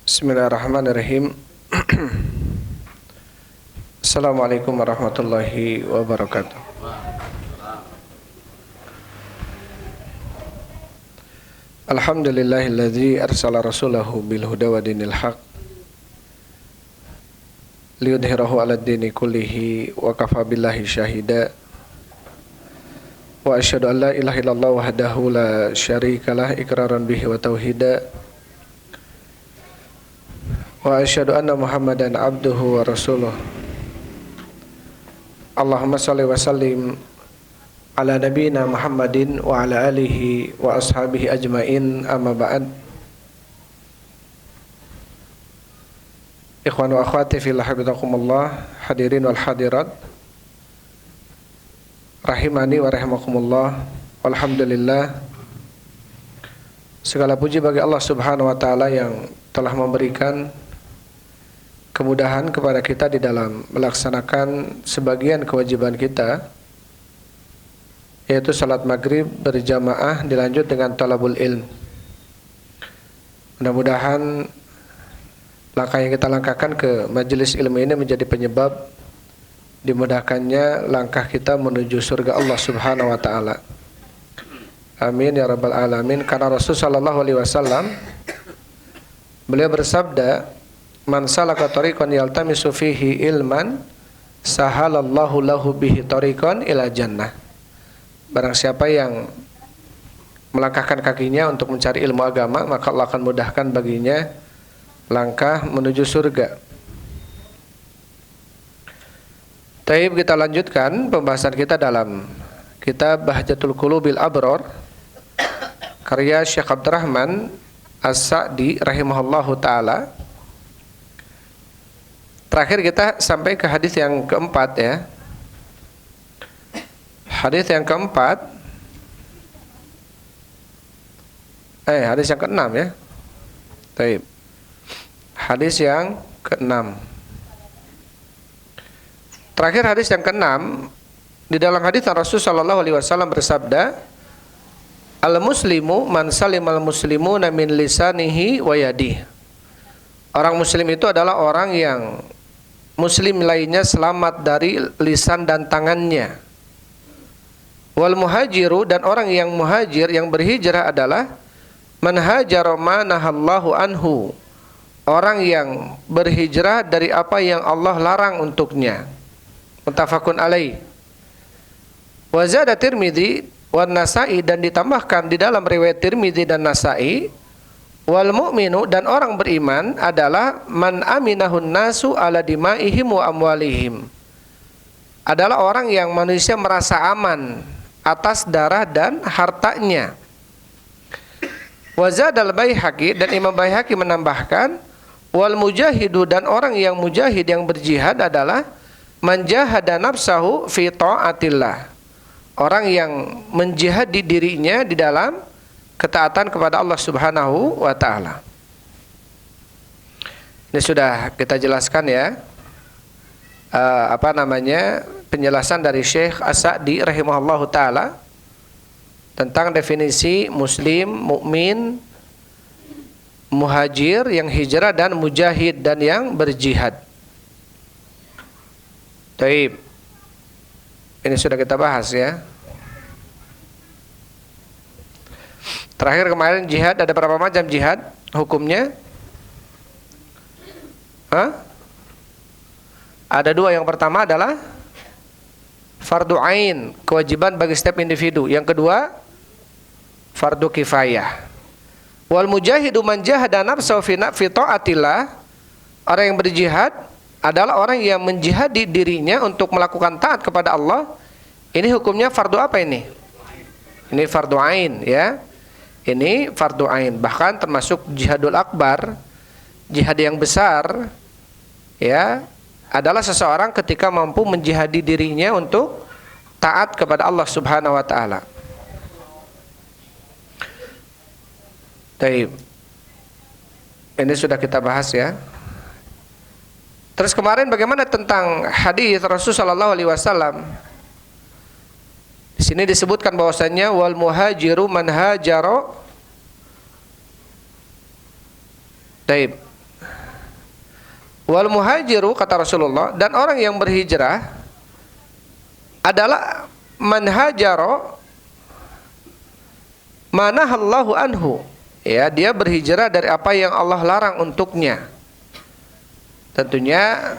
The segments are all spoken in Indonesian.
Bismillahirrahmanirrahim. Assalamualaikum warahmatullahi wabarakatuh. Alhamdulillahilladzi arsala rasulahu bil huda wa dinil haq liyudhhirahu 'alad dini kullihi wa kafa billahi syahida. Wa asyhadu an la ilaha illallah wahdahu la syarikalah iqraran bihi wa tauhida. Wa asyhadu anna Muhammadan abduhu wa rasuluh. Allahumma shalli wa sallim ala nabiyyina Muhammadin wa ala alihi wa ashabihi ajmain, amma ba'd. Ikhwan wa akhwati fillah, habibakumullah, hadirin wal hadirat rahimani wa rahimakumullah. Alhamdulillah, segala puji bagi Allah Subhanahu wa taala yang telah memberikan kemudahan kepada kita di dalam melaksanakan sebagian kewajiban kita, yaitu salat maghrib berjamaah dilanjut dengan talabul ilm. Mudah-mudahan langkah yang kita langkahkan ke majelis ilmu ini menjadi penyebab dimudahkannya langkah kita menuju surga Allah Subhanahu wa taala. Amin ya rabbal alamin. Karena Rasul sallallahu alaihi wasallam beliau bersabda, "Man salaka tariqan yaltamisu fihi ilman, sahalallahu lahu bihi tariqan ila jannah." Barang siapa yang melangkahkan kakinya untuk mencari ilmu agama, maka Allah akan mudahkan baginya langkah menuju surga. Taib, kita lanjutkan pembahasan kita dalam kitab Bahjatul Qulubil Abror karya Syekh Abdurrahman As-Sa'di rahimahullahu ta'ala. Terakhir kita sampai ke hadis yang keempat ya. Hadis yang keempat, hadis yang keenam ya. Taib. Hadis yang keenam. Terakhir hadis yang keenam, di dalam hadis Rasul sallallahu alaihi wasallam bersabda, "Al-muslimu man salimal muslimuna min lisanihi wa yadihi." Orang muslim itu adalah orang yang muslim lainnya selamat dari lisan dan tangannya. Wal muhajiru, dan orang yang muhajir, yang berhijrah adalah man hajara ma nahallahu anhu, orang yang berhijrah dari apa yang Allah larang untuknya. Muttafaqun alaih. Wa zada Tirmidzi wan Nasa'i, dan ditambahkan di dalam riwayat Tirmidzi dan Nasa'i, wal mu'minu, dan orang beriman adalah man aminahun nasu ala dimaihim wa amwalihim, adalah orang yang manusia merasa aman atas darah dan hartanya. Wa zadal Baihaqi, dan Imam Baihaqi menambahkan, wal mujahidu, dan orang yang mujahid, yang berjihad adalah man jahada nafsahu fi ta'atillah, orang yang menjihadi dirinya di dalam ketaatan kepada Allah Subhanahu wa taala. Ini sudah kita jelaskan ya, penjelasan dari Syekh As-Sa'di rahimahullahu taala tentang definisi muslim, mukmin, muhajir yang hijrah, dan mujahid dan yang berjihad. Taib. Ini sudah kita bahas ya. Terakhir kemarin jihad, ada berapa macam jihad hukumnya? Ada dua. Yang pertama adalah fardu ain, kewajiban bagi setiap individu. Yang kedua fardu kifayah. Wal mujahidu man jahada nafsahu fi ta'atillah, orang yang berjihad adalah orang yang menjihadi dirinya untuk melakukan taat kepada Allah. Ini hukumnya fardu apa ini? Ini fardu ain ya. Ini fardu ain, bahkan termasuk jihadul akbar, jihad yang besar ya, adalah seseorang ketika mampu menjihadi dirinya untuk taat kepada Allah Subhanahu wa taala. Baik. Ini sudah kita bahas ya. Terus kemarin bagaimana tentang hadis Rasul sallallahu alaihi wasallam? Di sini disebutkan bahwasanya wal muhajiru man hajara. Taib. Wal muhajiru, kata Rasulullah, dan orang yang berhijrah adalah man hajaro manahallahu anhu. Ya, dia berhijrah dari apa yang Allah larang untuknya. Tentunya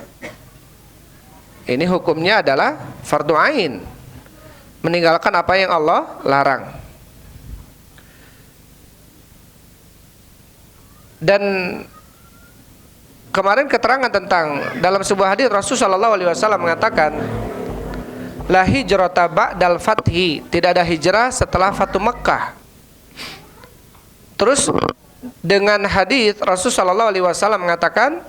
ini hukumnya adalah fardu ain, meninggalkan apa yang Allah larang. Dan kemarin keterangan tentang dalam sebuah hadis Rasulullah SAW mengatakan, la hijrata ba'dal fathi, tidak ada hijrah setelah Fatu Makkah. Terus dengan hadis Rasulullah SAW mengatakan,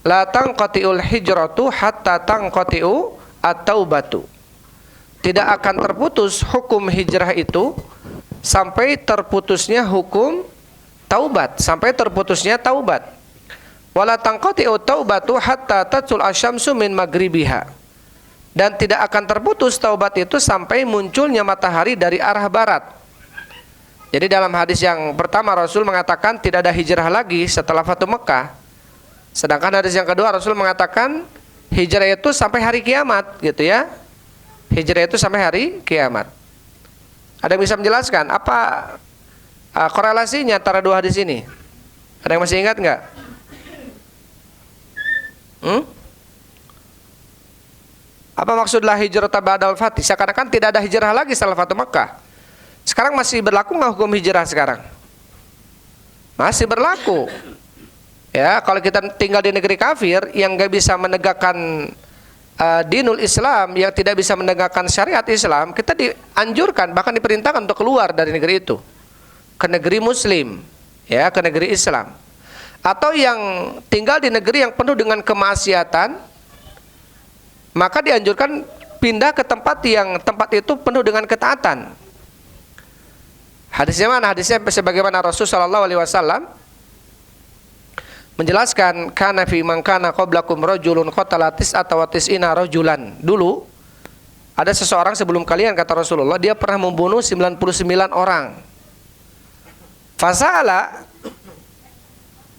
la tanqati'ul hijratu hatta tanqati'u at-taubatu, tidak akan terputus hukum hijrah itu sampai terputusnya hukum taubat, sampai terputusnya taubat. Wala tanqati'u taubatu hatta tatul asyamsu min maghribiha, dan tidak akan terputus taubat itu sampai munculnya matahari dari arah barat. Jadi dalam hadis yang pertama Rasul mengatakan tidak ada hijrah lagi setelah Fatu Mekah. Sedangkan hadis yang kedua Rasul mengatakan hijrah itu sampai hari kiamat, gitu ya. Hijrah itu sampai hari kiamat. Ada yang bisa menjelaskan apa korelasinya antara dua hadis ini? Ada yang masih ingat nggak? Apa maksudlah hijrah ba'dal fath? Seakan-akan tidak ada hijrah lagi setelah Fatu Makkah. Sekarang masih berlaku nggak hukum hijrah sekarang? Masih berlaku. Ya, kalau kita tinggal di negeri kafir yang nggak bisa menegakkan dinul Islam, yang tidak bisa menegakkan syariat Islam, kita dianjurkan bahkan diperintahkan untuk keluar dari negeri itu ke negeri Muslim, ya, ke negeri Islam. Atau yang tinggal di negeri yang penuh dengan kemaksiatan, maka dianjurkan pindah ke tempat yang tempat itu penuh dengan ketaatan. Hadisnya mana? Hadisnya sebagaimana Rasulullah SAW menjelaskan, kana fi man kana qablakum rajulun qatala tis'ata wa tis'ina rajulan. Dulu ada seseorang sebelum kalian, kata Rasulullah, dia pernah membunuh 99 orang. Fasala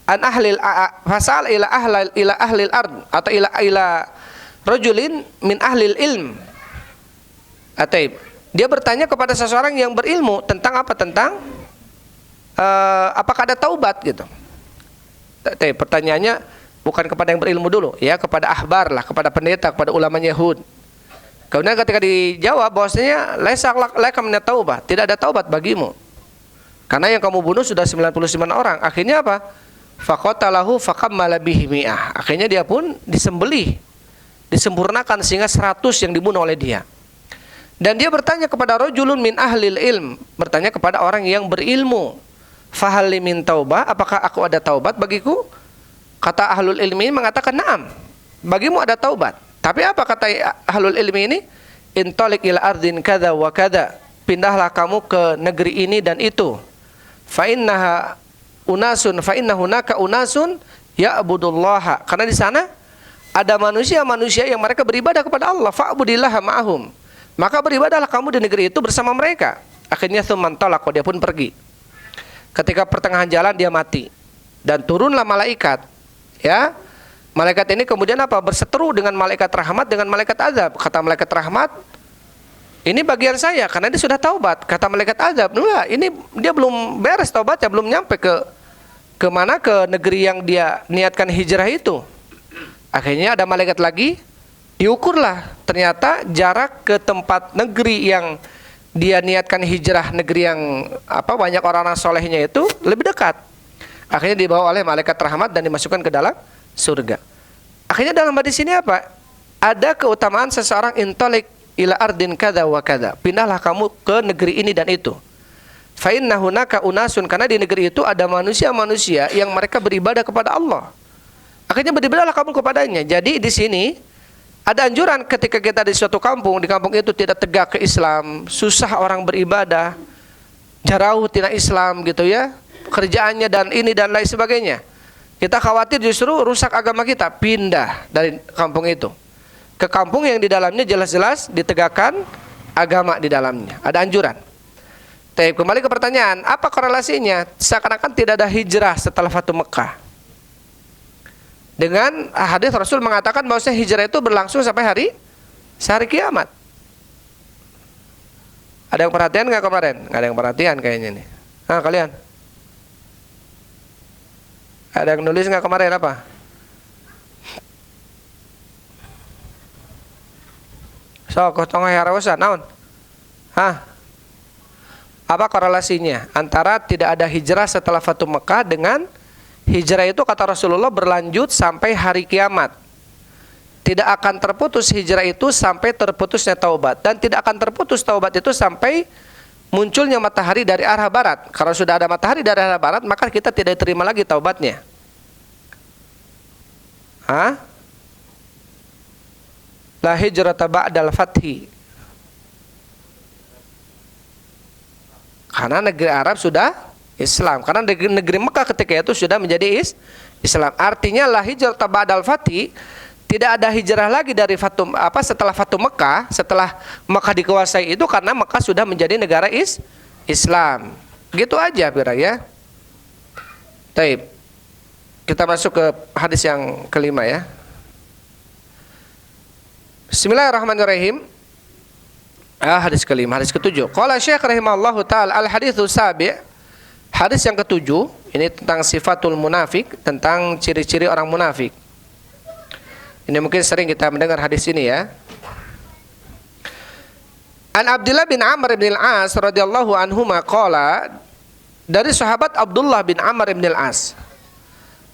an ahlil fasal ila ahlil ard, atau ila rajulin min ahlil ilm. Ataib, dia bertanya kepada seseorang yang berilmu tentang apa? Tentang apakah ada taubat, gitu. Tapi pertanyaannya bukan kepada yang berilmu dulu, ya, kepada ahbar lah, kepada pendeta, kepada ulama Yahud. Kemudian ketika dijawab bahwasanya laisa laka min taubat, tidak ada taubat bagimu, karena yang kamu bunuh sudah 99 orang. Akhirnya apa? Faqatalahu faqammala bihi mi'ah. Akhirnya dia pun disembelih, disempurnakan sehingga 100 yang dibunuh oleh dia. Dan dia bertanya kepada rajulun min ahlil ilm, bertanya kepada orang yang berilmu, fahal li min taubah, apakah aku ada taubat bagiku? Kata ahlul ilmi mengatakan na'am, bagimu ada taubat. Tapi apa kata ahlul ilmi ini? Intalik ila ardin kada wa kada, pindahlah kamu ke negeri ini dan itu. Fa innaha unasun, fa inna hunaka unasun ya'budullaha, karena di sana ada manusia-manusia yang mereka beribadah kepada Allah. Fa'budillaha ma'ahum, maka beribadahlah kamu di negeri itu bersama mereka. Akhirnya tsumman talaq, dia pun pergi. Ketika pertengahan jalan dia mati, dan turunlah malaikat, ya. Malaikat ini kemudian apa? Berseteru dengan malaikat rahmat, dengan malaikat azab. Kata malaikat rahmat, ini bagian saya karena dia sudah taubat. Kata malaikat azab, enggak, ini dia belum beres taubatnya, belum nyampe ke mana, ke negeri yang dia niatkan hijrah itu. Akhirnya ada malaikat lagi, diukurlah, ternyata jarak ke tempat negeri yang dia niatkan hijrah, negeri yang banyak orang-orang solehnya itu lebih dekat. Akhirnya dibawa oleh malaikat rahmat dan dimasukkan ke dalam surga. Akhirnya dalam hadis ini apa? Ada keutamaan seseorang intalik ila ardin kada wa kada, pindahlah kamu ke negeri ini dan itu. Fa inna hunaka unasun, karena di negeri itu ada manusia-manusia yang mereka beribadah kepada Allah. Akhirnya beribadahlah kamu kepadanya. Jadi di sini ada anjuran ketika kita di suatu kampung, di kampung itu tidak tegak ke Islam, susah orang beribadah, jauh tidak Islam, gitu ya, kerjaannya dan ini dan lain sebagainya. Kita khawatir justru rusak agama kita, pindah dari kampung itu ke kampung yang di dalamnya jelas-jelas ditegakkan agama di dalamnya. Ada anjuran. Tapi kembali ke pertanyaan, apa korelasinya? Seakan-akan tidak ada hijrah setelah Fatu Mekah. Dengan hadis Rasul mengatakan bahwasanya hijrah itu berlangsung sampai hari kiamat. Ada yang perhatian nggak kemarin? Nggak ada yang perhatian kayaknya nih. Kalian? Ada yang nulis nggak kemarin apa? So, kotong harawasan, naon? Apa korelasinya antara tidak ada hijrah setelah Fatu Mekah dengan hijrah itu kata Rasulullah berlanjut sampai hari kiamat? Tidak akan terputus hijrah itu sampai terputusnya taubat, dan tidak akan terputus taubat itu sampai munculnya matahari dari arah barat. Kalau sudah ada matahari dari arah barat, maka kita tidak terima lagi taubatnya. La hijrata ba'dal fathi. Karena negeri Arab sudah Islam. Karena negeri Mekah ketika itu sudah menjadi Islam. Artinya la hijrata ba'dal fathi, tidak ada hijrah lagi dari setelah Fatu Mekah, setelah Mekah dikuasai itu, karena Mekah sudah menjadi negara Islam. Gitu aja Bira ya. Taib. Kita masuk ke hadis yang kelima ya. Bismillahirrahmanirrahim. Hadis kelima, hadis ketujuh. Qala Syekh rahimahullahu taala al-haditsu sabi'. Hadis yang ketujuh, ini tentang sifatul munafik, tentang ciri-ciri orang munafik. Ini mungkin sering kita mendengar hadis ini ya. An Abdullah bin Amr bin al-As radhiyallahu anhuma qala, dari sahabat Abdullah bin Amr bin al-As,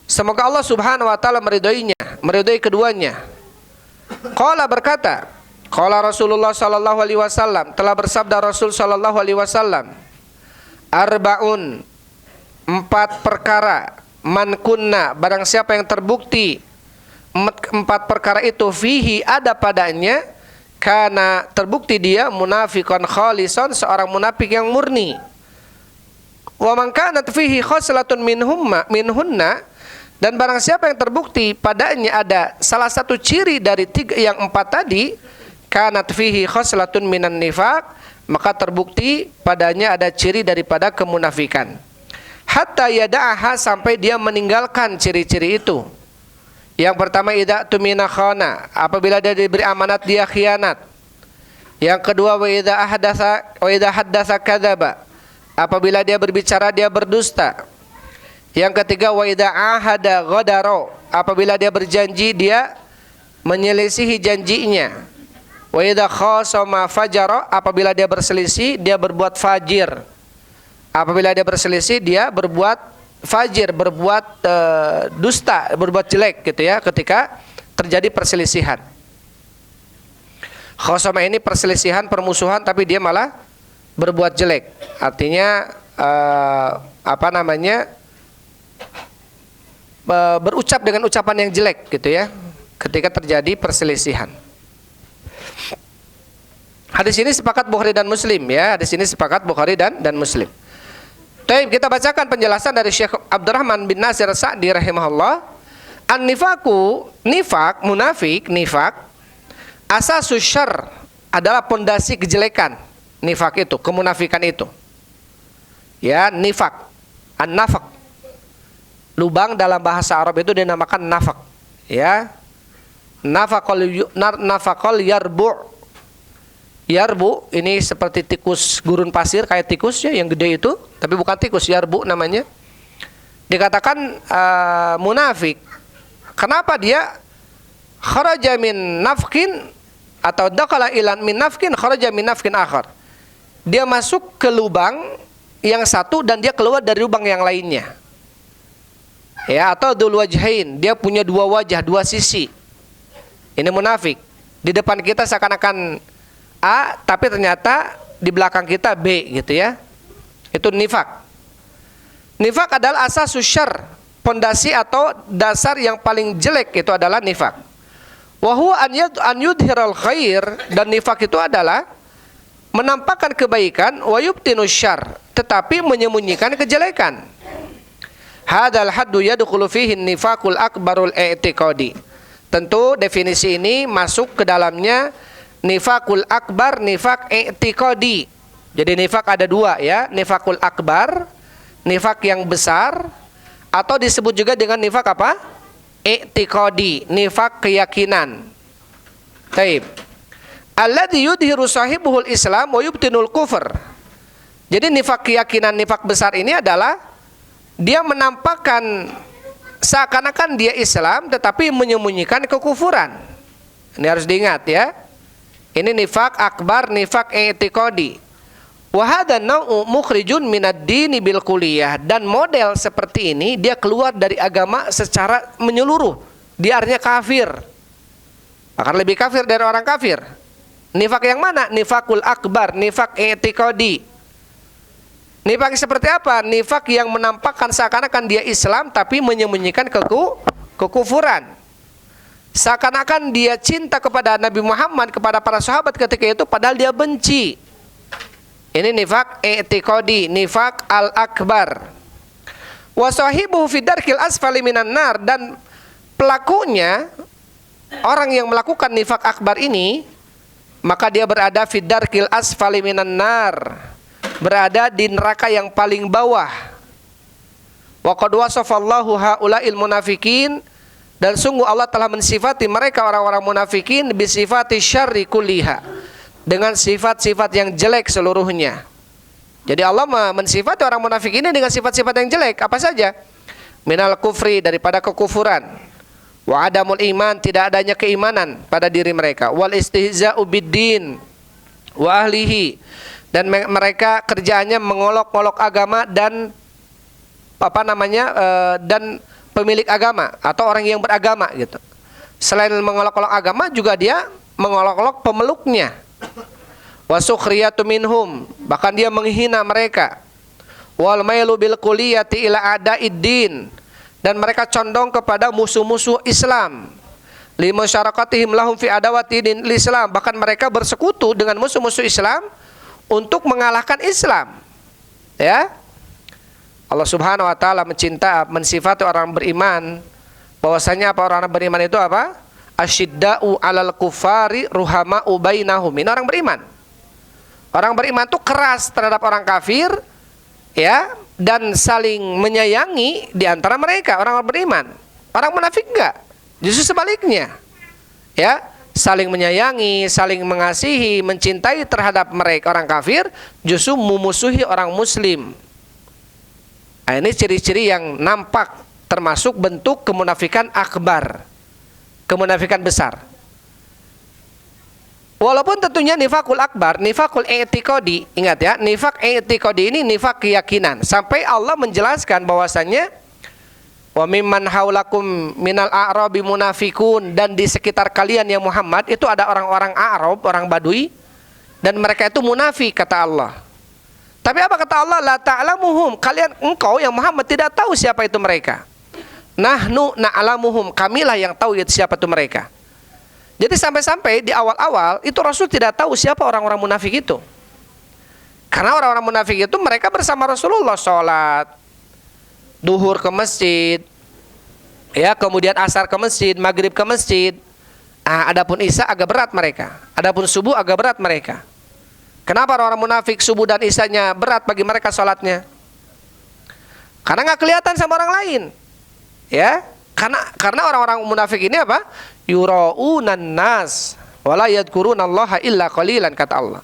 semoga Allah Subhanahu wa taala meridai keduanya. Qala berkata, qala Rasulullah sallallahu alaihi wasallam, telah bersabda Rasul sallallahu alaihi wasallam, arbaun, 4 perkara, man kunna, barang siapa yang terbukti 4 perkara itu fihi, ada padanya, karena terbukti dia munafiqan khalisan, seorang munafik yang murni. Wa man kanat fihi khoslatun minhunna, dan barang siapa yang terbukti padanya ada salah satu ciri dari 3 yang 4 tadi, kanat fihi khoslatun minan nifaq, maka terbukti padanya ada ciri daripada kemunafikan. Hatta yada'aha, sampai dia meninggalkan ciri-ciri itu. Yang pertama, idza tumina khana, apabila dia diberi amanat dia khianat. Yang kedua, wa idza haddatsa kadzaba, apabila dia berbicara dia berdusta. Yang ketiga, wa idza ahada ghadara, apabila dia berjanji dia menyelisihi janjinya. Wa idza khasama fajara, apabila dia berselisih dia berbuat fajir. Apabila dia berselisih dia berbuat fajir, berbuat dusta, berbuat jelek gitu ya, ketika terjadi perselisihan. Khasama ini perselisihan, permusuhan, tapi dia malah berbuat jelek. Artinya berucap dengan ucapan yang jelek gitu ya, ketika terjadi perselisihan. Hadis ini sepakat Bukhari dan Muslim ya. Hadis ini sepakat Bukhari dan Muslim. Baik, kita bacakan penjelasan dari Syekh Abdurrahman bin Nasir Sa'di rahimahullah. An-nifaku, nifak, munafik, nifak, asasus syarr, adalah pondasi kejelekan. Nifak itu, kemunafikan itu. Ya, nifak, an-nafaq. Lubang dalam bahasa Arab itu dinamakan nafaq. Ya. Nafaqal yarbu'. Yarbu ini seperti tikus gurun pasir, kayak tikus ya yang gede itu, tapi bukan tikus, yarbu namanya. Dikatakan munafik. Kenapa dia kharaja min nafkin, atau dakhala ilan min nafkin kharaja min nafkin akhar. Dia masuk ke lubang yang satu dan dia keluar dari lubang yang lainnya. Ya, atau dzul wajhain, dia punya 2 wajah, 2 sisi. Ini munafik. Di depan kita seakan-akan A, tapi ternyata di belakang kita B gitu ya. Itu nifak. Nifak adalah asasus syarr, pondasi atau dasar yang paling jelek itu adalah nifak. Wa huwa an yudhiral khair, dan nifak itu adalah menampakkan kebaikan, wa yubtinus syarr, tetapi menyembunyikan kejelekan. Hadzal haddu yadkhulu fihi nifaqul akbarul i'tiqadi. Tentu definisi ini masuk ke dalamnya nifakul akbar, nifak i'tiqadi. Jadi nifak ada 2 ya, nifakul akbar, nifak yang besar, atau disebut juga dengan nifak apa? i'tiqadi, nifak keyakinan. Taib. Alladzi yudhiru sahibuhul Islam wa yubtinul kufur. Jadi nifak keyakinan, nifak besar ini adalah dia menampakkan seakan-akan dia Islam tetapi menyembunyikan kekufuran. Ini harus diingat ya. Ini nifak akbar, nifak i'tiqadi. Wa hadza nau'u mukhrijun minad dini bil kulliyah, dan model seperti ini dia keluar dari agama secara menyeluruh. Dia artinya kafir. Akan lebih kafir dari orang kafir. Nifak yang mana? Nifakul akbar, nifak i'tiqadi. Nifak seperti apa? Nifak yang menampakkan seakan-akan dia Islam tapi menyembunyikan kekufuran. Seakan-akan dia cinta kepada Nabi Muhammad, kepada para sahabat ketika itu, padahal dia benci. Ini nifak i'tiqadi, nifak al-akbar. Wa sahibuhu fi darkil asfali minan nar, dan pelakunya, orang yang melakukan nifak akbar ini, maka dia berada fi darkil asfali minan nar, berada di neraka yang paling bawah. Wa qad wasafallahu haula'il munafikin, dan sungguh Allah telah mensifati mereka orang-orang munafikin bisifati syarri kulliha, dengan sifat-sifat yang jelek seluruhnya. Jadi Allah mensifati orang munafik ini dengan sifat-sifat yang jelek. Apa saja? Minal kufri, daripada kekufuran. Wa adamul iman, tidak adanya keimanan pada diri mereka. Wal istihza'u biddin wa ahlihi, dan mereka kerjaannya mengolok-olok agama dan dan pemilik agama atau orang yang beragama gitu. Selain mengolok-olok agama, juga dia mengolok-olok pemeluknya. Wa sukhriyatu minhum, bahkan dia menghina mereka. Wal mailu bil kulliyati ila a'daiddin, dan mereka condong kepada musuh-musuh Islam. Limusyarakatihim lahum fi adawati din Islam, bahkan mereka bersekutu dengan musuh-musuh Islam untuk mengalahkan Islam. Ya. Allah Subhanahu wa taala mensifati orang beriman bahwasanya apa, orang beriman itu apa? Asyidda'u 'alal kufari ruhama'u bainahum. Ini orang beriman. Orang beriman itu keras terhadap orang kafir, ya, dan saling menyayangi di antara mereka, orang beriman. Orang munafik enggak. Justru sebaliknya. Ya, saling menyayangi, saling mengasihi, mencintai terhadap mereka orang kafir, justru memusuhi orang muslim. Nah, ini ciri-ciri yang nampak, termasuk bentuk kemunafikan akbar, kemunafikan besar. Walaupun tentunya nifakul akbar, nifakul i'tiqadi, ingat ya, nifak i'tiqadi ini nifak keyakinan. Sampai Allah menjelaskan bahwasannya wa mimman haulakum minal a'rabi munafikun, dan di sekitar kalian ya Muhammad itu ada orang-orang Arab, orang Badui, dan mereka itu munafik, kata Allah. Tapi apa kata Allah? La ta'lamuhum, engkau yang Muhammad tidak tahu siapa itu mereka. Nahnu na'lamuhum, kamilah yang tahu siapa itu mereka. Jadi sampai-sampai di awal-awal itu Rasul tidak tahu siapa orang-orang munafik itu. Karena orang-orang munafik itu mereka bersama Rasulullah sholat, duhur ke masjid, ya, kemudian asar ke masjid, maghrib ke masjid. Adapun isya agak berat mereka, adapun subuh agak berat mereka. Kenapa orang-orang munafik subuh dan isyanya berat bagi mereka sholatnya? Karena nggak kelihatan sama orang lain, ya. Karena orang-orang munafik ini apa? Yura'unan nas wala yadhkurunallaha illa qalilan, kata Allah.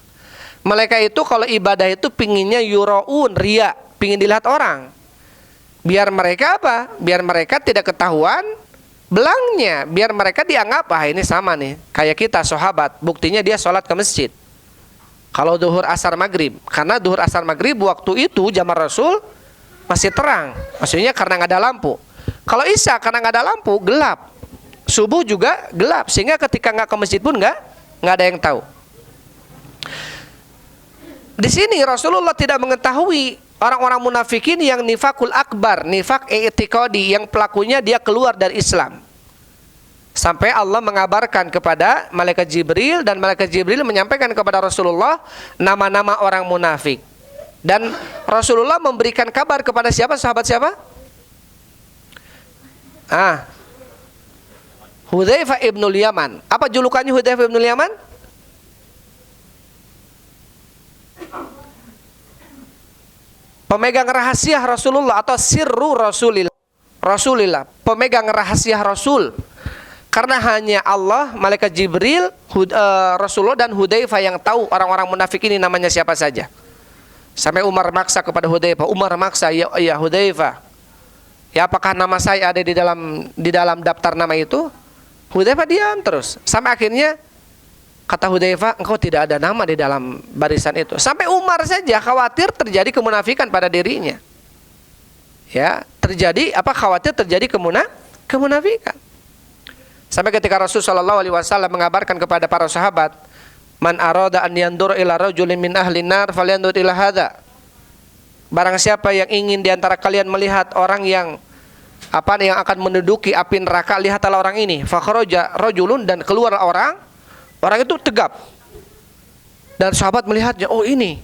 Mereka itu kalau ibadah itu pinginnya yura'un, ria, pingin dilihat orang. Biar mereka apa? Biar mereka tidak ketahuan belangnya, biar mereka dianggap ini sama nih kayak kita sahabat. Buktinya dia sholat ke masjid. Kalau duhur asar maghrib, karena duhur asar maghrib waktu itu zaman Rasul masih terang, maksudnya karena nggak ada lampu. Kalau isya karena nggak ada lampu, gelap. Subuh juga gelap, sehingga ketika nggak ke masjid pun nggak ada yang tahu. Di sini Rasulullah tidak mengetahui orang-orang munafikin yang nifakul akbar, nifak i'tiqadi, yang pelakunya dia keluar dari Islam. Sampai Allah mengabarkan kepada malaikat Jibril, dan malaikat Jibril menyampaikan kepada Rasulullah nama-nama orang munafik. Dan Rasulullah memberikan kabar kepada siapa? Sahabat siapa? Hudzaifah ibnul Yaman. Apa julukannya Hudzaifah ibnul Yaman? Pemegang rahasia Rasulullah atau sirru Rasulillah. Rasulillah, pemegang rahasia Rasul. Karena hanya Allah, malaikat Jibril, Rasulullah dan Hudzaifah yang tahu orang-orang munafik ini namanya siapa saja. Sampai Umar maksa kepada Hudzaifah, Umar maksa, ya Hudzaifah, ya apakah nama saya ada di dalam daftar nama itu? Hudzaifah diam terus. Sampai akhirnya kata Hudzaifah, engkau tidak ada nama di dalam barisan itu. Sampai Umar saja khawatir terjadi kemunafikan pada dirinya. Ya, khawatir terjadi kemunafikan. Sampai ketika Rasulullah SAW mengabarkan kepada para sahabat, man arada an yandur ila rajulin min ahli nar falyandur ila hadza. Barang siapa yang ingin di antara kalian melihat orang yang akan menduduki api neraka, lihatlah orang ini. Fa kharaja rajulun, dan keluar orang itu tegap. Dan sahabat melihatnya, oh ini.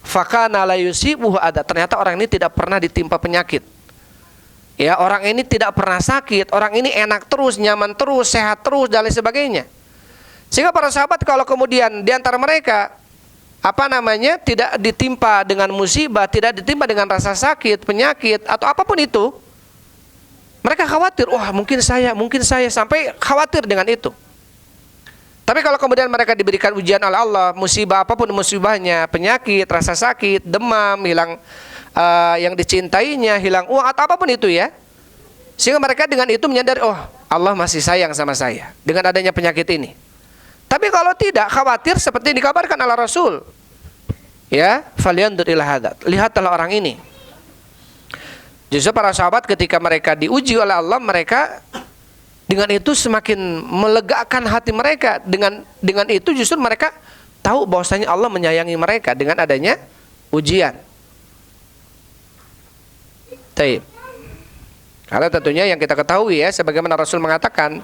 Fakana la yusibuhu ada. Ternyata orang ini tidak pernah ditimpa penyakit. Ya, orang ini tidak pernah sakit, orang ini enak terus, nyaman terus, sehat terus, dan lain sebagainya. Sehingga para sahabat kalau kemudian di antara mereka tidak ditimpa dengan musibah, tidak ditimpa dengan rasa sakit, penyakit atau apapun itu, mereka khawatir, wah mungkin saya sampai khawatir dengan itu. Tapi kalau kemudian mereka diberikan ujian oleh Allah, musibah apapun musibahnya, penyakit, rasa sakit, demam, hilang yang dicintainya, hilang uang atau apapun itu ya, sehingga mereka dengan itu menyadari, oh Allah masih sayang sama saya dengan adanya penyakit ini. Tapi kalau tidak, khawatir seperti dikabarkan oleh Rasul, ya, falyandur ila hadza, lihatlah orang ini. Justru para sahabat ketika mereka diuji oleh Allah, mereka dengan itu semakin melegakan hati mereka. Dengan itu justru mereka tahu bahwasanya Allah menyayangi mereka dengan adanya ujian. Taib. Karena tentunya yang kita ketahui ya, sebagaimana Rasul mengatakan,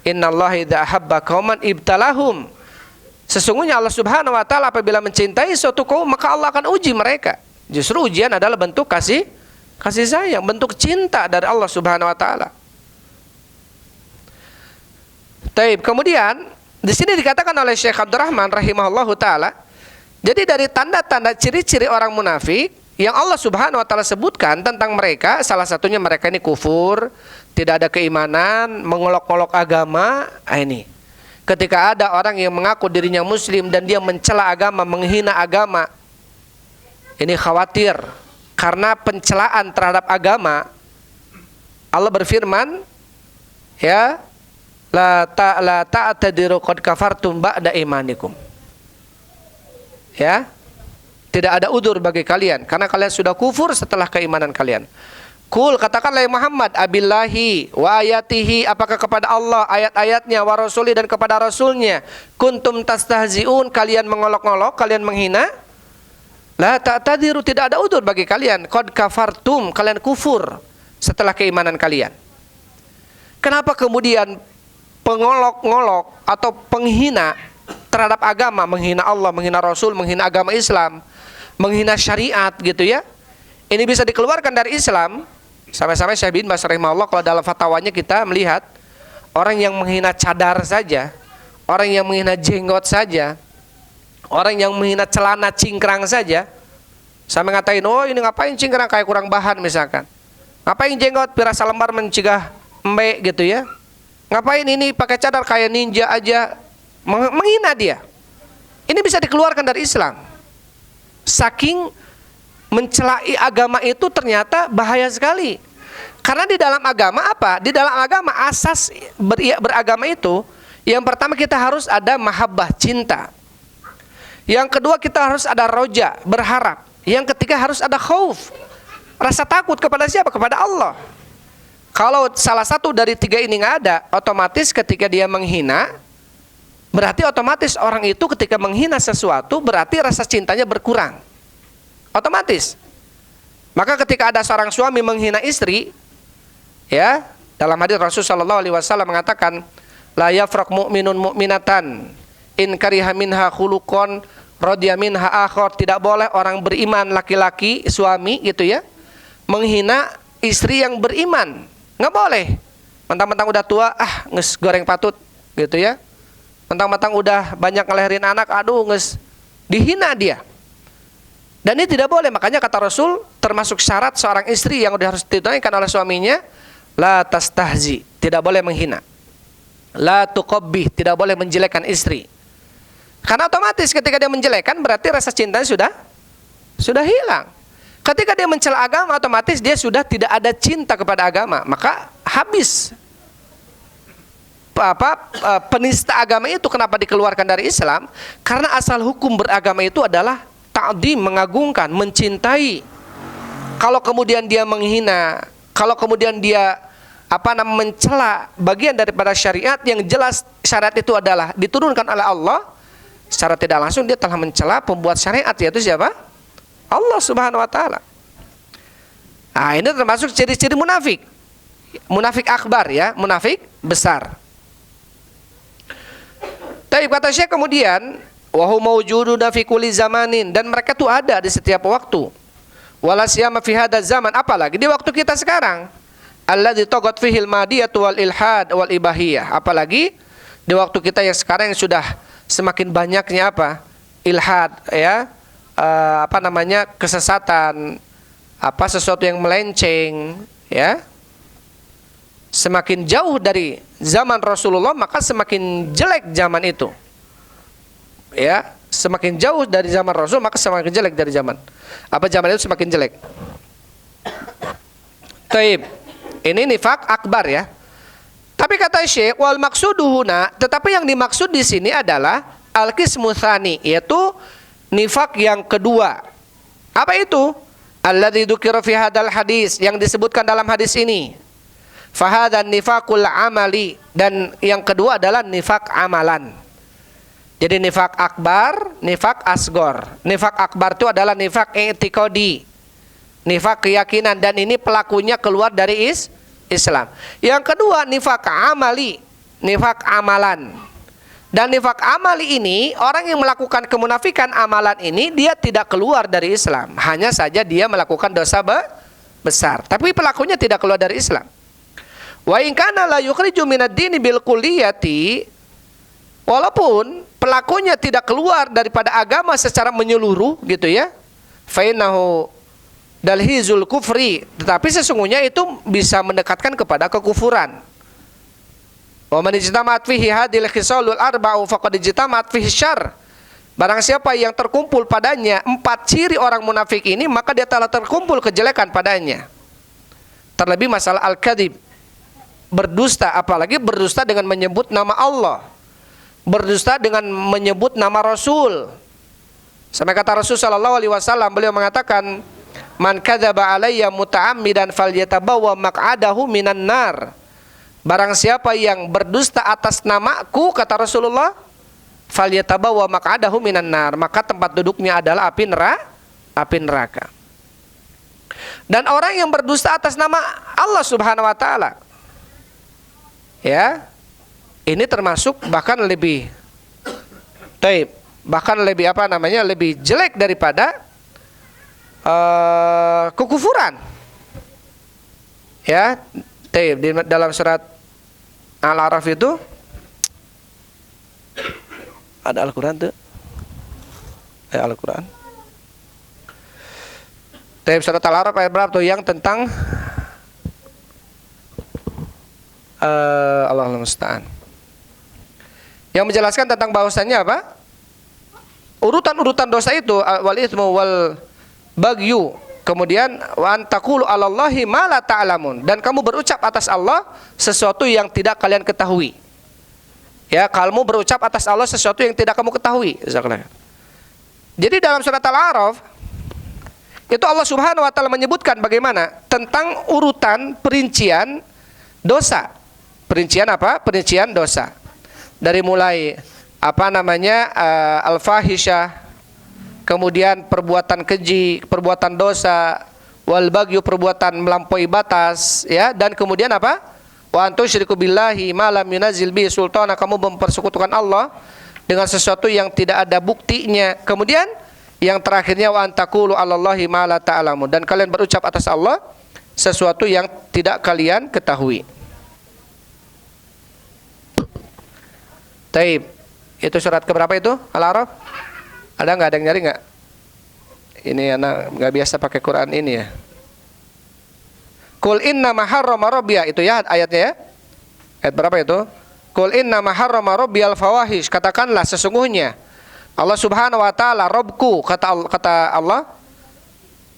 innallaha idza ahabba qauman ibtalahum. Sesungguhnya Allah Subhanahu wa taala apabila mencintai suatu kaum, maka Allah akan uji mereka. Justru ujian adalah bentuk kasih sayang, bentuk cinta dari Allah Subhanahu wa taala. Taib. Kemudian di sini dikatakan oleh Syekh Abdurrahman rahimahullahu taala, jadi dari tanda-tanda ciri-ciri orang munafik yang Allah Subhanahu wa taala sebutkan tentang mereka, salah satunya mereka ini kufur, tidak ada keimanan, mengolok-olok agama. Ini ketika ada orang yang mengaku dirinya muslim dan dia mencela agama, menghina agama, ini khawatir karena pencelaan terhadap agama. Allah berfirman, ya, la ta'tadiru qad kafartum ba'da imanikum. Ya, tidak ada udzur bagi kalian karena kalian sudah kufur setelah keimanan kalian. Kul, katakanlah ya Muhammad, abillahi wa ayatihi, apakah kepada Allah, ayat-ayatnya, wa rasuli, dan kepada rasulnya, kuntum tastahzi'un, kalian mengolok-olok, kalian menghina. La ta'tadiru, tidak ada udzur bagi kalian, qad kafartum, kalian kufur setelah keimanan kalian. Kenapa kemudian pengolok-ngolok atau penghina terhadap agama, menghina Allah, menghina Rasul, menghina agama Islam, menghina syariat gitu ya, ini bisa dikeluarkan dari Islam? Sampai-sampai Syekh bin Baz rahimahullah, kalau dalam fatwanya kita melihat orang yang menghina cadar saja, orang yang menghina jenggot saja, orang yang menghina celana cingkrang saja, sampai ngatain, oh ini ngapain cingkrang kayak kurang bahan misalkan, ngapain jenggot pirasa lembar mencegah embe gitu ya, ngapain ini pakai cadar kayak ninja aja, menghina dia. Ini bisa dikeluarkan dari Islam. Saking mencelai agama itu ternyata bahaya sekali. Karena di dalam agama apa? Di dalam agama asas beragama itu, yang pertama kita harus ada mahabbah, cinta. Yang kedua kita harus ada roja, berharap. Yang ketiga harus ada khauf, rasa takut kepada siapa? Kepada Allah. Kalau salah satu dari tiga ini nggak ada, otomatis ketika dia menghina, berarti otomatis orang itu ketika menghina sesuatu berarti rasa cintanya berkurang. Otomatis. Maka ketika ada seorang suami menghina istri, ya, dalam hadis Rasulullah SAW mengatakan, la yafraq mu'minun mu'minatan in kariha minha khuluqan radiya minha akhar. Tidak boleh orang beriman laki-laki, suami gitu ya, menghina istri yang beriman. Nggak boleh. Mentang-mentang udah tua, nges goreng patut gitu ya. Mentang-mentang udah banyak ngelahirin anak, aduh nges dihina dia. Dan ini tidak boleh. Makanya kata Rasul, termasuk syarat seorang istri yang harus ditunaikan oleh suaminya, La tastahzi, tidak boleh menghina. La tuqabbih, tidak boleh menjelekkan istri. Karena otomatis ketika dia menjelekkan berarti rasa cintanya sudah hilang. Ketika dia mencela agama, otomatis dia sudah tidak ada cinta kepada agama, maka habis. Penista agama itu kenapa dikeluarkan dari Islam? Karena asal hukum beragama itu adalah ta'zim, mengagungkan, mencintai. Kalau kemudian dia menghina, kalau kemudian dia mencela bagian daripada syariat yang jelas syariat itu adalah diturunkan oleh Allah, secara tidak langsung dia telah mencela pembuat syariat, yaitu siapa? Allah Subhanahu wa taala. Nah, ini termasuk ciri-ciri munafik. Munafik akbar ya, munafik besar. Tapi kata Syekh kemudian, wa hum mawjuduna fi kulli zamanin, dan mereka itu ada di setiap waktu. Wala siyama fi hadzal zaman, apalagi di waktu kita sekarang. Alladzi taghat fihi al-madiyatu wal ilhad wal ibahiyah, apalagi di waktu kita yang sekarang yang sudah semakin banyaknya ilhad ya, kesesatan, sesuatu yang melenceng ya, semakin jauh dari zaman Rasulullah maka semakin jelek zaman itu ya, semakin jauh dari zaman Rasul maka semakin jelek dari zaman itu semakin jelek. Taib, ini nifak akbar ya. Tapi kata Syekh, wal maksuduhuna, tetapi yang dimaksud di sini adalah al-qismu tsani, yaitu nifak yang kedua. Apa itu? Alladzi dzukira fi hadzal hadis, yang disebutkan dalam hadis ini. Fa hadzal nifaqul amali, dan yang kedua adalah nifak amalan. Jadi nifak akbar, nifak asgor. Nifak akbar itu adalah nifak i'tiqadi, nifak keyakinan, dan ini pelakunya keluar dari Islam. Yang kedua nifak amali, nifak amalan. Dan nifak amali ini, orang yang melakukan kemunafikan amalan ini, dia tidak keluar dari Islam, hanya saja dia melakukan dosa besar, tapi pelakunya tidak keluar dari Islam. Wa in kana la yukhriju minad dini bil kulliyati, walaupun pelakunya tidak keluar daripada agama secara menyeluruh gitu ya, fa innahu dalhizul kufri, tetapi sesungguhnya itu bisa mendekatkan kepada kekufuran. Wa man ijtama'at fihi hadhil khisalul arba'u faqad ijtama'at fihi syarr. Barang siapa yang terkumpul padanya 4 ciri orang munafik ini, maka dia telah terkumpul kejelekan padanya. Terlebih masalah al-kadzib, berdusta, apalagi berdusta dengan menyebut nama Allah, berdusta dengan menyebut nama Rasul. Sampai kata Rasul sallallahu alaihi wasallam, beliau mengatakan, man kadzaba alayya muta'ammidan falyatabawwa maq'adahu minan nar. Barang siapa yang berdusta atas namaku, kata Rasulullah, falyatabawwa maq'adahu minan nar, maka tempat duduknya adalah api neraka. Dan orang yang berdusta atas nama Allah Subhanahu wa taala, ya, ini termasuk bahkan lebih lebih jelek daripada kekufuran. Ya, di dalam surat Al-A'raf itu ada Al-Quran tuh. Al-Quran. Surat Al-A'raf ayat berapa tuh yang tentang Allahul musta'an, yang menjelaskan tentang bahwasannya urutan-urutan dosa itu, wal itsmu wal bagyu, kemudian wa antaqulu 'alallahi ma la ta'lamun, dan kamu berucap atas Allah sesuatu yang tidak kalian ketahui. Ya, kamu berucap atas Allah sesuatu yang tidak kamu ketahui. Jadi dalam surat Al-A'raf itu Allah Subhanahu wa taala menyebutkan bagaimana tentang urutan perincian dosa. Perincian dosa. Dari mulai al-fahisyah, kemudian perbuatan keji, perbuatan dosa, wal bagyu, perbuatan melampaui batas, ya, dan kemudian wa antusyriku billahi ma lam yunazil bi sultana, kamu mempersekutukan Allah dengan sesuatu yang tidak ada buktinya. Kemudian yang terakhirnya wa antaqulu 'alallahi ma la ta'lamun, dan kalian berucap atas Allah sesuatu yang tidak kalian ketahui. Taib, itu surat keberapa itu? Al-A'raf? Ada nggak, ada yang nyari nggak? Ini anak nggak biasa pakai Quran ini ya. Qul inna ma harrama rabbiya, itu ya ayatnya ya. Ayat berapa itu? Qul inna ma harrama rabbiyal fawahish, katakanlah sesungguhnya Allah Subhanahu wa taala Rabbku, kata Allah,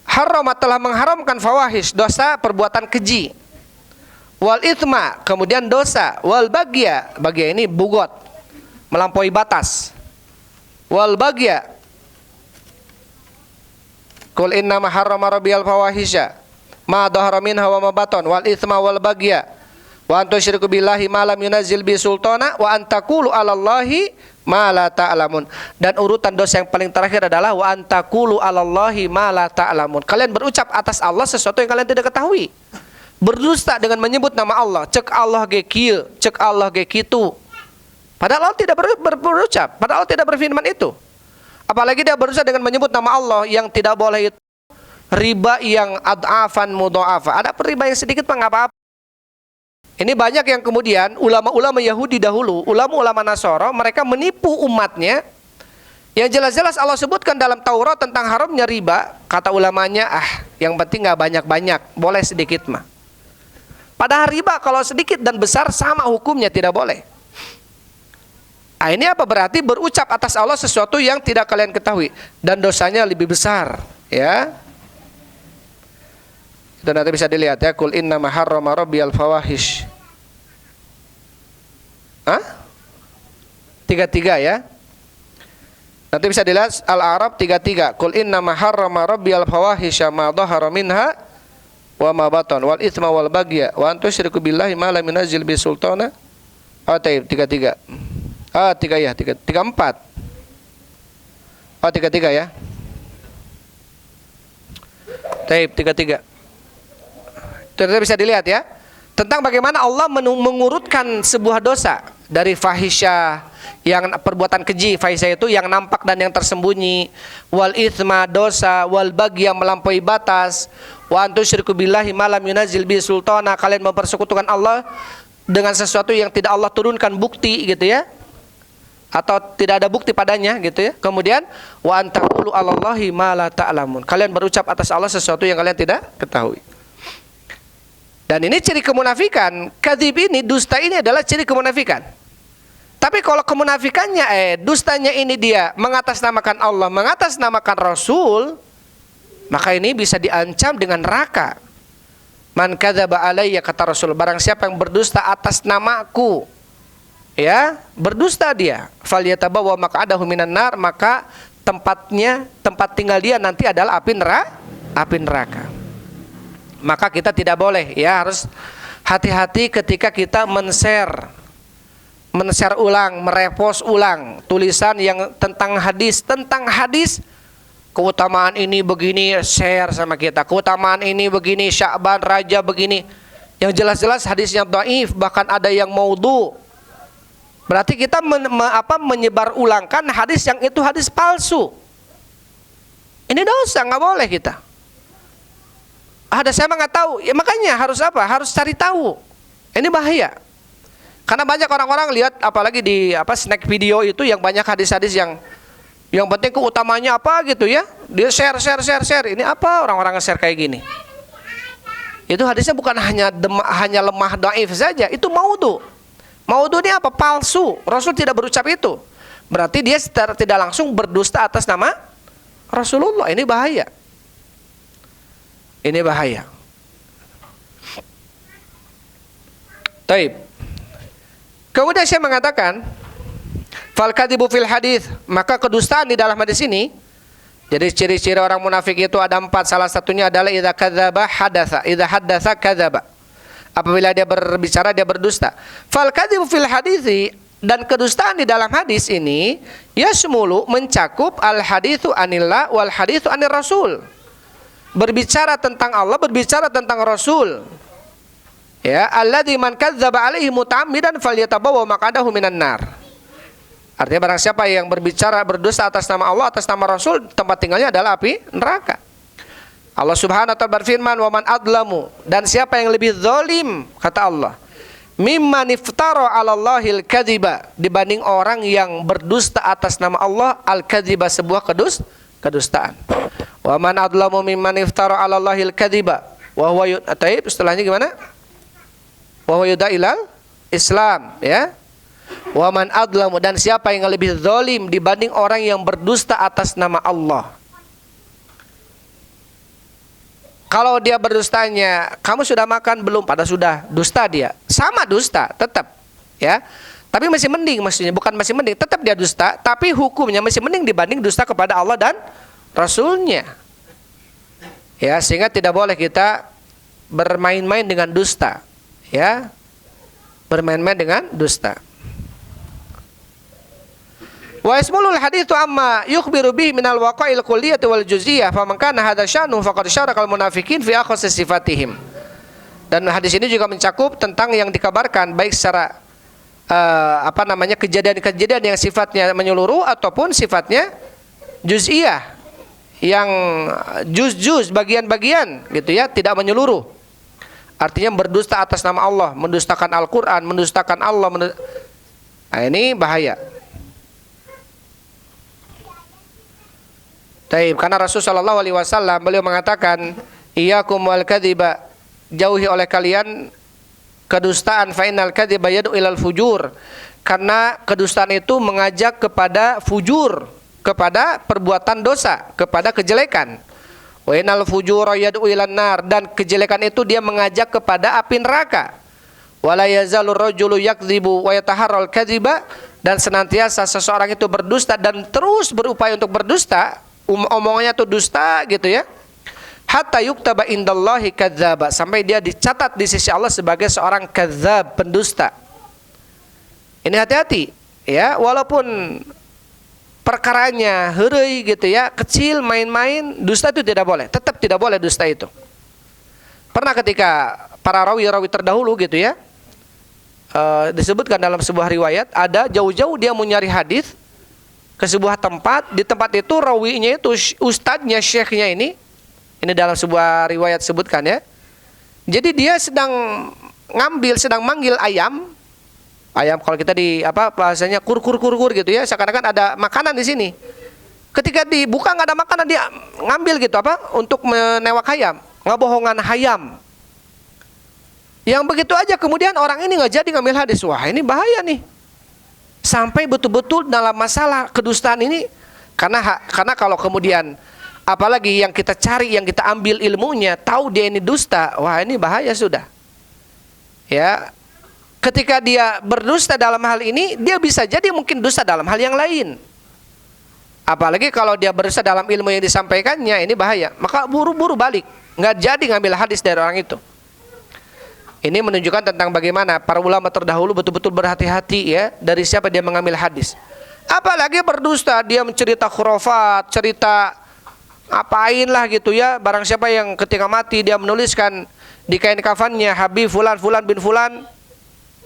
harrama telah mengharamkan fawahish, dosa perbuatan keji. Wal itsma, kemudian dosa. Wal bagya, bagya ini bugot, melampaui batas. Wal bagya, Qul inna ma harrama rabbiyal fawahisha ma dhahara minha wa ma batan wal itsma wal bagya wa an tusyriku billahi ma lam yunazzil bi sultana wa an taqulu 'alallahi ma la ta'lamun. Dan urutan dosa yang paling terakhir adalah wa an taqulu 'alallahi ma la ta'lamun. Kalian berucap atas Allah sesuatu yang kalian tidak ketahui. Berdusta dengan menyebut nama Allah. Cek Allah ge kieu, cek Allah ge kitu. Padahal Allah tidak berucap, padahal Allah tidak berfirman itu. Apalagi dia berusaha dengan menyebut nama Allah, yang tidak boleh itu riba yang ad'afan mudha'afa. Ada riba yang sedikit mah enggak apa-apa. Ini banyak yang kemudian ulama-ulama Yahudi dahulu, ulama-ulama Nasara, mereka menipu umatnya. Yang jelas-jelas Allah sebutkan dalam Taurat tentang haramnya riba, kata ulamanya, yang penting enggak banyak-banyak, boleh sedikit mah. Padahal riba kalau sedikit dan besar sama hukumnya, tidak boleh. Ini apa berarti? Berucap atas Allah sesuatu yang tidak kalian ketahui dan dosanya lebih besar, ya. Itu nanti bisa dilihat ya, Qul inna ma harrama rabbiyal fawahish. 33 ya. Nanti bisa dilihat Al-A'raf 33. Qul inna ma harrama rabbiyal fawahisha ma dhahara minha wa ma batan wal itsma wal bagya wa an tusyriku billahi ma lam yunazzil bi sultana. 33. 34. 33 ya. Taib 33. Terus bisa dilihat ya, tentang bagaimana Allah mengurutkan sebuah dosa dari fahisyah, yang perbuatan keji. Fahisyah itu yang nampak dan yang tersembunyi. Wal itsma, dosa. Wal baghi, yang melampaui batas. Wa antu syiriku billahi malam yunazil bi sultana, kalian mempersekutukan Allah dengan sesuatu yang tidak Allah turunkan bukti, gitu ya, atau tidak ada bukti padanya, gitu ya. Kemudian wa antaqulu 'alallahi ma la ta'lamun, kalian berucap atas Allah sesuatu yang kalian tidak ketahui. Dan ini ciri kemunafikan. Kadzib ini, dusta ini adalah ciri kemunafikan. Tapi kalau kemunafikannya dustanya ini dia mengatasnamakan Allah, mengatasnamakan Rasul, maka ini bisa diancam dengan neraka. Man kadzaba alayya, kata Rasul, barang siapa yang berdusta atas namaku, ya, berdusta dia, falyatabawa maq'adahu minan nar, maka tempat tinggal dia nanti adalah api neraka. Maka kita tidak boleh, ya, harus hati-hati ketika kita men-share ulang, merepost ulang tulisan yang tentang hadis, keutamaan ini begini, share sama kita, keutamaan ini begini, Sya'ban, Rajab begini, yang jelas-jelas hadisnya dhaif, bahkan ada yang maudhu. Berarti kita menyebar ulangkan hadis yang itu hadis palsu. Ini dosa, nggak boleh kita. Ada saya nggak tahu, ya makanya harus apa? Harus cari tahu. Ini bahaya. Karena banyak orang-orang lihat, apalagi di snack video itu yang banyak hadis-hadis yang penting keutamanya apa gitu ya. Dia share. Ini apa orang-orang nge-share kayak gini? Itu hadisnya bukan hanya lemah dhaif saja, itu maudhu. Maudhu ini apa? Palsu. Rasul tidak berucap itu. Berarti dia secara tidak langsung berdusta atas nama Rasulullah. Ini bahaya. Ini bahaya. Taib. Kemudian saya mengatakan, fal kadzibu fil hadis, maka kedustaan di dalam hadis ini. Jadi ciri-ciri orang munafik itu ada 4. Salah satunya adalah idza kadzaba hadatsa, idza haddatsa kadzaba. Apabila dia berbicara dia berdusta. Fal kadzibu fil hadisi, dan kedustaan di dalam hadis ini yasmulu, mencakup al haditsu anillah wal haditsu anir rasul. Berbicara tentang Allah, berbicara tentang Rasul. Ya, alladzi man kadzdzaba alaihi muta'ammidan falyatabawa maq'adahu minan nar. Artinya barang siapa yang berdusta atas nama Allah, atas nama Rasul, tempat tinggalnya adalah api neraka. Allah Subhanahu wa taala berfirman, "Wa man adlamu," dan siapa yang lebih zalim, kata Allah, "mimman iftara 'alallahil kadziba," dibanding orang yang berdusta atas nama Allah, al-kadziba, sebuah kedustaan. Wa man adlamu mimman iftara 'alallahil kadziba Wa huwa taib, setelahnya gimana? Wa huwa yudailal Islam, ya. Wa man adlamu, dan siapa yang lebih zalim dibanding orang yang berdusta atas nama Allah. Kalau dia berdustanya, kamu sudah makan belum? Pada sudah, dusta dia. Sama dusta, tetap, ya. Tapi masih mending, maksudnya bukan masih mending, tetap dia dusta, tapi hukumnya masih mending dibanding dusta kepada Allah dan Rasulnya. Ya, sehingga tidak boleh kita bermain-main dengan dusta, ya. Bermain-main dengan dusta. Wa ismulul haditsu amma yukhbiru bihi minal waqa'il kulliyati wal juz'iyah faman kana hadza sya'nu faqad syarakal munafiqin fi akhas sifatihim. Dan hadis ini juga mencakup tentang yang dikabarkan baik secara kejadian-kejadian yang sifatnya menyeluruh ataupun sifatnya juz'iyah, yang juz-juz, bagian-bagian gitu ya, tidak menyeluruh. Artinya berdusta atas nama Allah, mendustakan Al-Qur'an, mendustakan Allah, nah, ini bahaya. Taib, karena Rasulullah SAW beliau mengatakan, iyyakum wal kadziba, jauhi oleh kalian kedustaan, fa innal kadziba yad'u ilal fujur, karena kedustaan itu mengajak kepada fujur, kepada perbuatan dosa, kepada kejelekan. Wa innal fujura yad'u ilan nar, dan kejelekan itu dia mengajak kepada api neraka. Wala yazalur rajulu yakdzibu wa yataharral kadziba, dan senantiasa seseorang itu berdusta dan terus berupaya untuk berdusta, omongannya tuh dusta gitu ya. Hatta yuktaba indallahi kadzdzaba, sampai dia dicatat di sisi Allah sebagai seorang kadzdzab, pendusta. Ini hati-hati ya, walaupun perkaranya heureuy gitu ya, kecil, main-main, dusta itu tidak boleh, tetap tidak boleh dusta itu. Pernah ketika para rawi-rawi terdahulu gitu ya, disebutkan dalam sebuah riwayat, ada jauh-jauh dia mau nyari hadis ke sebuah tempat, di tempat itu rawinya itu ustadznya, syekhnya ini dalam sebuah riwayat sebutkan ya. Jadi dia sedang manggil ayam kalau kita di bahasanya kur gitu ya, seakan-akan ada makanan di sini. Ketika dibuka nggak ada makanan, dia ngambil gitu untuk menewak ayam, ngabohongan ayam. Yang begitu aja kemudian orang ini nggak jadi ngambil hadis. Wah, ini bahaya nih. Sampai betul-betul dalam masalah kedustaan ini, karena kalau kemudian apalagi yang kita cari, yang kita ambil ilmunya, tahu dia ini dusta, wah ini bahaya sudah. Ya, ketika dia berdusta dalam hal ini, dia bisa jadi mungkin dusta dalam hal yang lain. Apalagi kalau dia berdusta dalam ilmu yang disampaikannya, ini bahaya. Maka buru-buru balik, nggak jadi ngambil hadis dari orang itu. Ini menunjukkan tentang bagaimana para ulama terdahulu betul-betul berhati-hati ya dari siapa dia mengambil hadis. Apalagi berdusta, dia mencerita khurafat, cerita apain lah gitu ya. Barang siapa yang ketika mati dia menuliskan di kain kafannya Habib fulan bin fulan,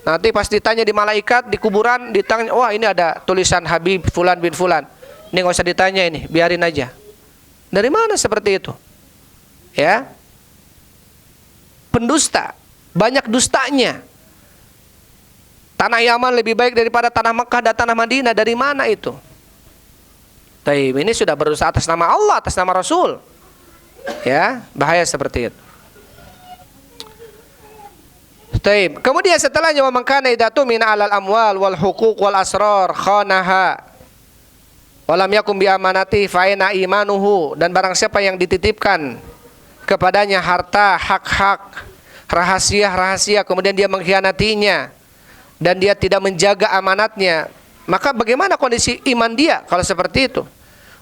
nanti pas ditanya di malaikat di kuburan, ditanya, wah ini ada tulisan Habib fulan bin fulan. Ini nggak usah ditanya, ini biarin aja. Dari mana seperti itu? Ya, pendusta, banyak dustanya. Tanah Yaman lebih baik daripada tanah Mekah dan tanah Madinah. Dari mana itu? Taib, ini sudah berdusta atas nama Allah, atas nama Rasul. Ya, bahaya seperti itu. Taib. Kemudian setelahnya, wa man kana idza tumina 'alal amwal wal huquq wal asrar khanaha wa lam yakum bi amanati fa ina imanuhu, dan barang siapa yang dititipkan kepadanya harta, hak-hak, rahasia-rahasia, kemudian dia mengkhianatinya dan dia tidak menjaga amanatnya, maka bagaimana kondisi iman dia kalau seperti itu?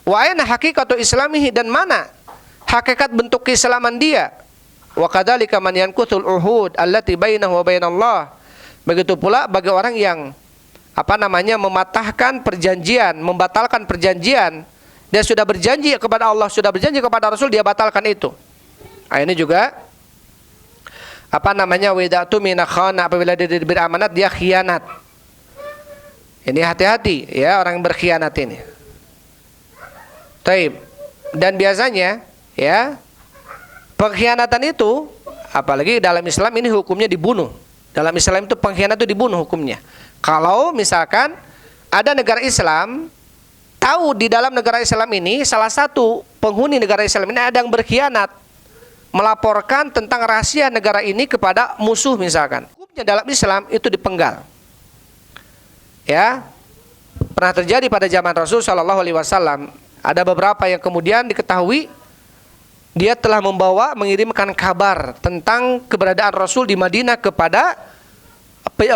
Wa aina haqiqatu islamihi, dan mana hakikat bentuk keislaman dia? Wa kadzalika man yankuthul uhud allati bainahu wa bainallah. Begitu pula bagi orang yang mematahkan perjanjian, membatalkan perjanjian. Dia sudah berjanji kepada Allah, sudah berjanji kepada Rasul, dia batalkan itu. Nah, ini juga widatu mina khana, apabila dia diberi amanat dia khianat. Ini hati-hati ya orang yang berkhianat ini. Taib. Dan biasanya ya pengkhianatan itu, apalagi dalam Islam ini hukumnya dibunuh. Dalam Islam itu pengkhianat itu dibunuh hukumnya. Kalau misalkan ada negara Islam, tahu di dalam negara Islam ini salah satu penghuni negara Islam ini ada yang berkhianat, melaporkan tentang rahasia negara ini kepada musuh misalkan. Hukumnya dalam Islam itu dipenggal. Ya, pernah terjadi pada zaman Rasul Shallallahu Alaihi Wasallam. Ada beberapa yang kemudian diketahui dia telah mengirimkan kabar tentang keberadaan Rasul di Madinah kepada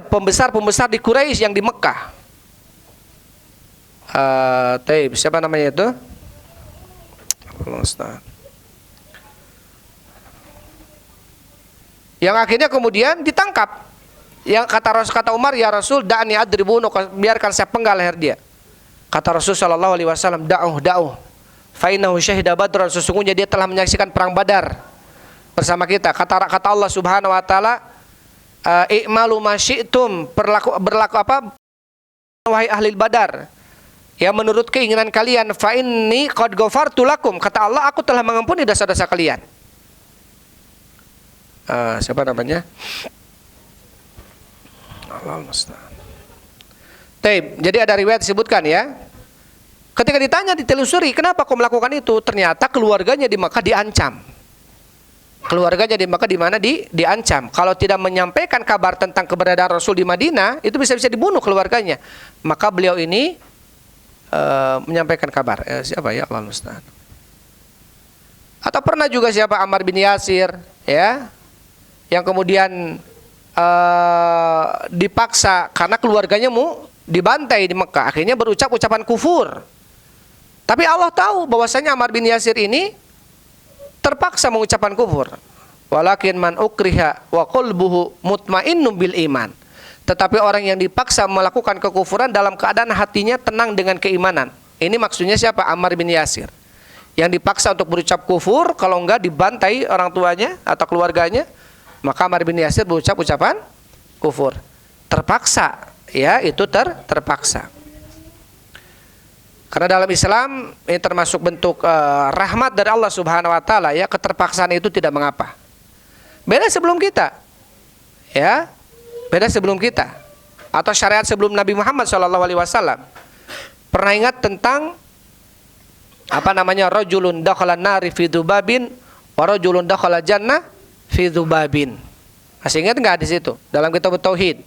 pembesar-pembesar di Quraisy yang di Mekah. Siapa namanya itu? Yang akhirnya kemudian ditangkap. Yang kata Umar, ya Rasul, da'ni adribuno, biarkan saya penggal leher dia. Kata Rasul sallallahu alaihi wasallam, da'uh. Fa innahu syahida badran, sesungguhnya dia telah menyaksikan perang Badar bersama kita. Kata Allah Subhanahu wa taala, i'malu ma syi'tum, berlaku apa? Wahai ahli Badar, ya menurut keinginan kalian, fa inni qad ghafartu lakum, kata Allah, aku telah mengampuni dosa-dosa kalian. Siapa namanya? Jadi ada riwayat disebutkan ya, ketika ditanya, ditelusuri kenapa kau melakukan itu, ternyata keluarganya di Mekah diancam. Keluarganya di Mekah diancam. Kalau tidak menyampaikan kabar tentang keberadaan Rasul di Madinah, itu bisa dibunuh keluarganya. Maka beliau ini menyampaikan kabar. Siapa ya, Allah musta'an. Atau pernah juga siapa, Ammar bin Yasir, ya, yang kemudian dipaksa karena keluarganya mau dibantai di Mekah, akhirnya berucap ucapan kufur. Tapi Allah tahu bahwasanya Ammar bin Yasir ini terpaksa mengucapkan kufur. Walakin man ukriha wa qalbuhu mutmainnun bil iman. Tetapi orang yang dipaksa melakukan kekufuran dalam keadaan hatinya tenang dengan keimanan. Ini maksudnya siapa? Ammar bin Yasir. Yang dipaksa untuk berucap kufur, kalau enggak dibantai orang tuanya atau keluarganya, maka Ammar bin Yasir berucap ucapan kufur. Terpaksa, ya, itu terpaksa. Karena dalam Islam ini termasuk bentuk rahmat dari Allah Subhanahu wa taala, ya, keterpaksaan itu tidak mengapa. Beda sebelum kita. Ya. Beda sebelum kita. Atau syariat sebelum Nabi Muhammad SAW. Pernah ingat tentang rajulun dakhala nari fi dzubabin wa rajulun dakhala jannah fi dzubabin. Masih ingat enggak di situ? Dalam kitab tauhid.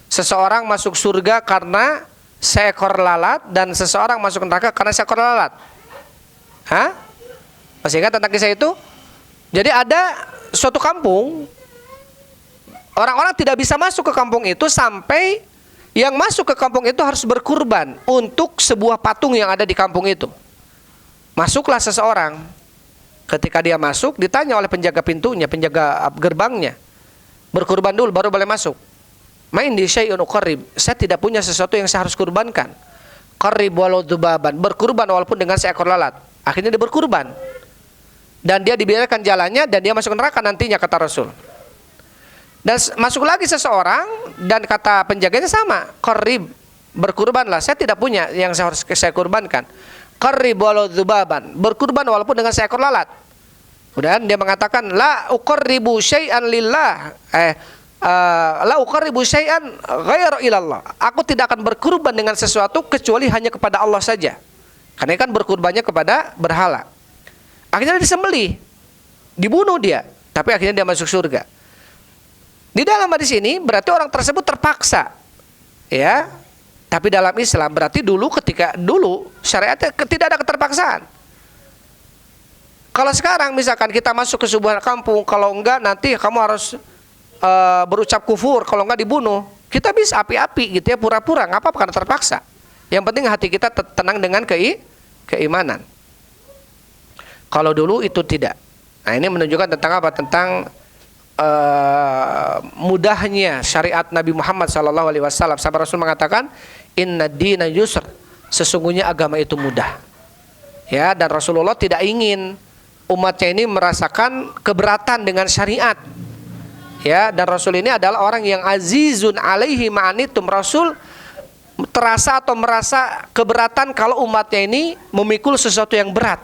Seseorang masuk surga karena seekor lalat dan seseorang masuk neraka karena seekor lalat. Hah? Masih ingat tentang kisah itu? Jadi ada suatu kampung, orang-orang tidak bisa masuk ke kampung itu sampai yang masuk ke kampung itu harus berkurban untuk sebuah patung yang ada di kampung itu. Masuklah seseorang. Ketika dia masuk, ditanya oleh penjaga pintunya, penjaga gerbangnya, berkurban dulu baru boleh masuk. Main di syai'un uqarrib, saya tidak punya sesuatu yang saya harus kurbankan. Qarrib walau dzubaban, berkurban walaupun dengan seekor lalat. Akhirnya dia berkurban. Dan dia dibiarkan jalannya dan dia masuk neraka nantinya, kata Rasul. Dan masuk lagi seseorang dan kata penjaganya sama, qarrib, berkurbanlah, saya tidak punya yang saya kurbankan. Qarrib walau dzubaban, berkurban walaupun dengan seekor lalat. Kemudian dia mengatakan, la uqarribu syai'an lillah, la uqarribu syai'an ghairu ilallah. Aku tidak akan berkurban dengan sesuatu kecuali hanya kepada Allah saja. Karena kan berkurbannya kepada berhala. Akhirnya disembelih, dibunuh dia, tapi akhirnya dia masuk surga. Di dalam hadis ini berarti orang tersebut terpaksa, ya. Tapi dalam Islam berarti dulu syariatnya tidak ada keterpaksaan. Kalau sekarang misalkan kita masuk ke sebuah kampung, kalau enggak nanti kamu harus berucap kufur, kalau enggak dibunuh. Kita bisa api-api gitu ya, pura-pura, nggak apa-apa karena terpaksa. Yang penting hati kita tenang dengan keimanan. Kalau dulu itu tidak. Nah, ini menunjukkan tentang apa? Tentang mudahnya syariat Nabi Muhammad SAW. Sampai Rasul mengatakan, inna dina yusr, sesungguhnya agama itu mudah. Ya, dan Rasulullah tidak ingin umatnya ini merasakan keberatan dengan syariat. Ya, dan Rasul ini adalah orang yang azizun alaihi ma'anitum. Rasul terasa atau merasa keberatan kalau umatnya ini memikul sesuatu yang berat.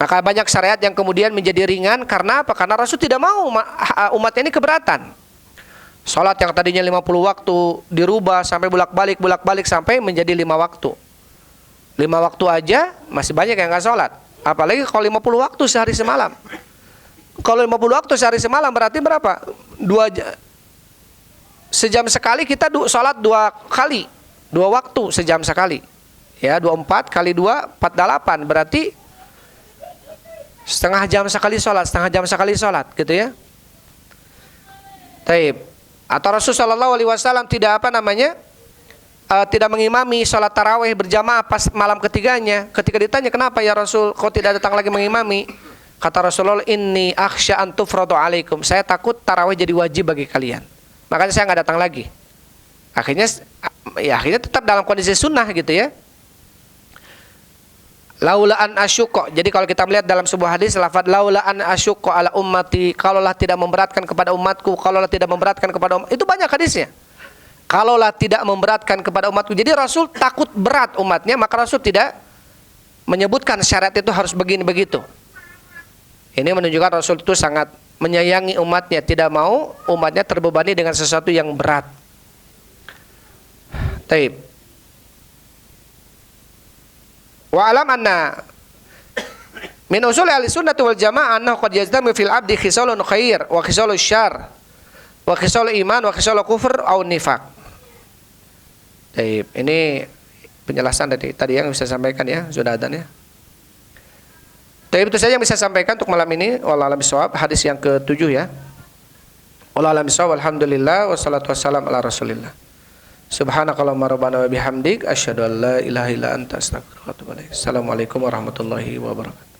Maka banyak syariat yang kemudian menjadi ringan. Karena apa? Karena Rasul tidak mau umatnya ini keberatan. Salat yang tadinya 50 waktu dirubah sampai bolak-balik sampai menjadi 5 waktu. 5 waktu aja masih banyak yang nggak sholat. Apalagi kalau 50 waktu sehari semalam. Kalau 50 waktu sehari semalam berarti berapa? Sejam sekali kita sholat 2 kali. 2 waktu sejam sekali. Ya, 24 kali 2, 48. Berarti setengah jam sekali sholat, gitu ya. Taib. Atau Rasulullah SAW tidak tidak mengimami sholat tarawih berjamaah pas malam ketiganya. Ketika ditanya, kenapa ya Rasul kau tidak datang lagi mengimami? Kata Rasulullah, inni akhsha an tufradu alaikum. Saya takut tarawih jadi wajib bagi kalian. Makanya saya nggak datang lagi. Akhirnya tetap dalam kondisi sunnah gitu ya. Laula an asyuqa. Jadi kalau kita melihat dalam sebuah hadis, lafaz laula an asyuqa ala ummati, kalaulah tidak memberatkan kepada umatku, kalaulah tidak memberatkan kepada umat. Itu banyak hadisnya. Kalaulah tidak memberatkan kepada umatku. Jadi Rasul takut berat umatnya, maka Rasul tidak menyebutkan syarat itu harus begini begitu. Ini menunjukkan Rasul itu sangat menyayangi umatnya, tidak mau umatnya terbebani dengan sesuatu yang berat. Taib. Wa alam anna min usul ahli-sunnah wal jamaah annahu qad yajtamu fil abdi khisalun khair wa khisalun syarr wa khisalun iman wa khisalun kufur au nifaq. Taib. Ini penjelasan dari tadi yang bisa sampaikan ya, sudah ada ya. Tapi itu saja yang bisa sampaikan untuk malam ini. Wallahu a'lam bishawab. Hadis yang ke-7 ya. Wallahu a'lam bishawab. Alhamdulillah wassalatu wassalamu ala Rasulillah. Subhanakallahumma rabbana wa bihamdik asyhadu an la ilaha illa anta astaghfiruka wa atubu ilaik. Assalamualaikum warahmatullahi wabarakatuh.